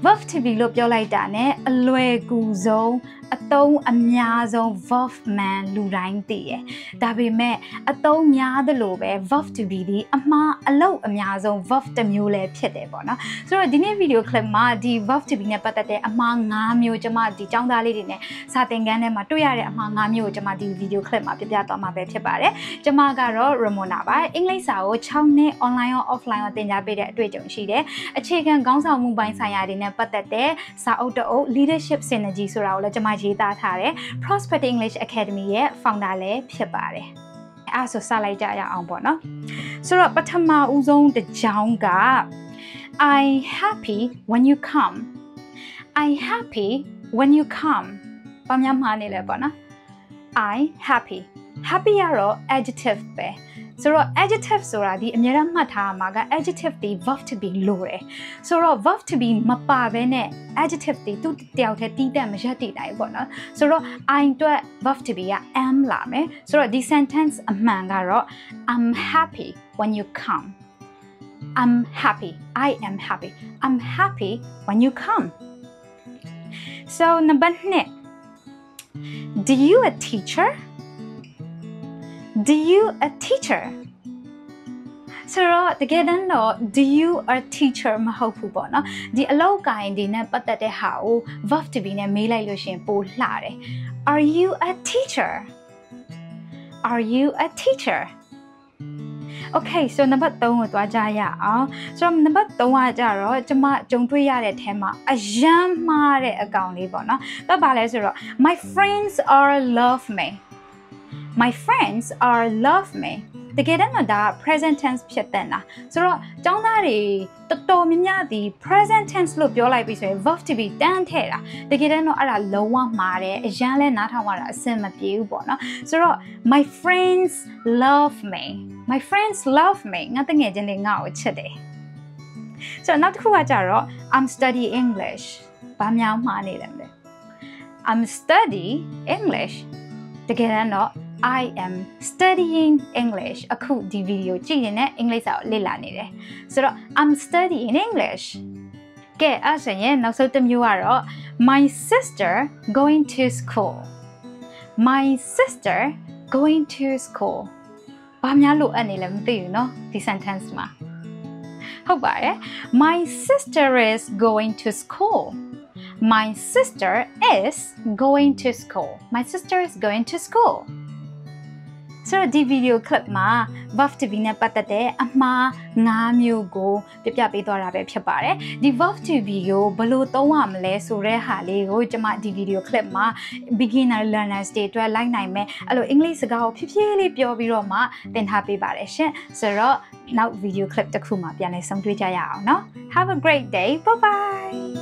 verb to be လို့ပြောလိုက်တာနဲ့အလွယ်ကူဆုံးအသုံးအများဆုံး verb man လူတိုင်းသိရယ်ဒါပေမဲ့အသုံးများသလိုပဲ verb to be ဒီအမှားအလုပ်အများဆုံး verb တစ်မျိုးလည်းဖြစ်တယ်ပေါ့နော်ဆိုတော့ဒီနေ့ video clip မှာဒီ verb to be နဲ့ပတ်သက်တဲ့အမှား5မျိုးကျွန်မဒီចောင်းသားလေးတွေနဲ့စာသင်ခန်းထဲမှာတွေ့ရတဲ့အမှား5မျိုးကိုကျွန်မဒီ video clip မှာပြပြသွားမှာပဲဖြစ်ပါတယ်ကျွန်မကတော့ Ramona ပါအင်္ဂလိပ်စာကို6နှစ် online ရော offline ရောသင်ကြားပေးတဲ့အတွေ့အကြုံရှိတယ်အခြေခံခေါင်းဆောင်မှုပိုင်းဆိုင်ရာတွေနဲ့ပတ်သက်တဲ့စာအုပ်တအုပ် leadership synergy ဆိုတာကိုလည်းကျွန်မရေးသားထားတယ် Prospect English Academy ရဲ့ founder လည်းဖြစ်ပါတယ်အဲ့ဆိုစလိုက်ကြရအောင်ပေါ့နော်ဆိုတော့ပထမဦးဆုံးတစ်ကြောင်းက I happy when you come I happy when you come ဘာများမှားနေလဲပေါ့နော် I happy happy ကတော့ adjective ပဲဆိုတော့ adjective ဆိုတာဒီအများအားမှတ်ထားမှာက adjective ဒီ verb to be လို့တယ်ဆိုတော့ verb to be မပါဘဲနဲ့ adjective ဒီသူတယောက်တည်းတီးတက်မရက်တည်နိုင်ပေါ့နော်ဆိုတော့ I အတွက် verb to be က am လာမယ်ဆိုတော့ဒီ sentence အမှန်ကတော့ I'm happy when you come I'm happy I am happy I'm happy when you come so number 2 Do you a teacher Do you a teacher ဆိုတော့တကယ်တမ်းတော့ do you a teacher မဟုတ်ဘူးပေါ့နော်ဒီအလောက်ကိုင်းဒီနဲ့ပတ်သက်တဲ့ဟာကို verb to be နဲ့မေးလိုက်လို့ရှင်ပိုလှတယ် Are you a teacher Are you a teacher Okay so နံပါတ်3ကိုသွားကြရအောင်ဆိုတော့နံပါတ်3ကကြတော့ကျမကြုံတွေ့ရတဲ့အထဲမှာအယမ်းမှားတဲ့အကောင်လေးပေါ့နော်ဒါပါလဲဆိုတော့ My friends are love me My friends are love me တကယ်တော့ဒါ present tense ဖြစ်တဲ့လားဆိုတော့ကျောင်းသားတွေတော်တော်များများဒီ present tense လို့ပြောလိုက်ပြီးဆိုရင် verb to be တန်းထည့်တာတကယ်တော့အဲ့ဒါလုံးဝမှားတယ်အရန်လဲနားထောင်ရတာအဆင်မပြေဘူးပေါ့နော်ဆိုတော့ my friends love me my friends love me ငါတငယ်ချင်းတွေငါ့ကိုချစ်တယ်ဆိုတော့နောက်တစ်ခုကကြတော့ I'm studying English ဘာများမှားနေလဲမလဲ I'm studying English တကယ်တော့ I am studying English အခုဒီ video ကြည့်ရင်လည်းအင်္ဂလိပ်စာကိုလေ့လာနေတယ်ဆိုတော့ I'm studying English ကဲအဲ့ဆိုရင်နောက်ဆုံးတစ်မျိုးကတော့ My sister going to school My sister going to school ဘာများလို့အပ်နေလဲမသိဘူးเนาะဒီ sentence မှာဟုတ်ပါတယ် My sister is going to school My sister is going to school My sister is going to schoolဆိုတော့ဒီ video clip မှာ verb to be နဲ့ပတ်သက်တဲ့အမှား5မျိုးကိုပြပေးသွားတာပဲဖြစ်ပါတယ်ဒီ verb to be ကိုဘယ်လိုသုံးရမလဲဆိုတဲ့ဟာလေးကိုကျွန်မဒီ video clip မှာ beginner learners တွေအတွက်လိုက်နိုင်မယ်အဲ့လိုအင်္ဂလိပ်စကားကိုဖြည်းဖြည်းလေးပြောပြီးတော့မှသင်ထားပေးပါတယ်ရှင်ဆိုတော့နောက် video clip တစ်ခုမှာပြန်လည်ဆုံတွေ့ကြရအောင်เนาะ Have a great day bye bye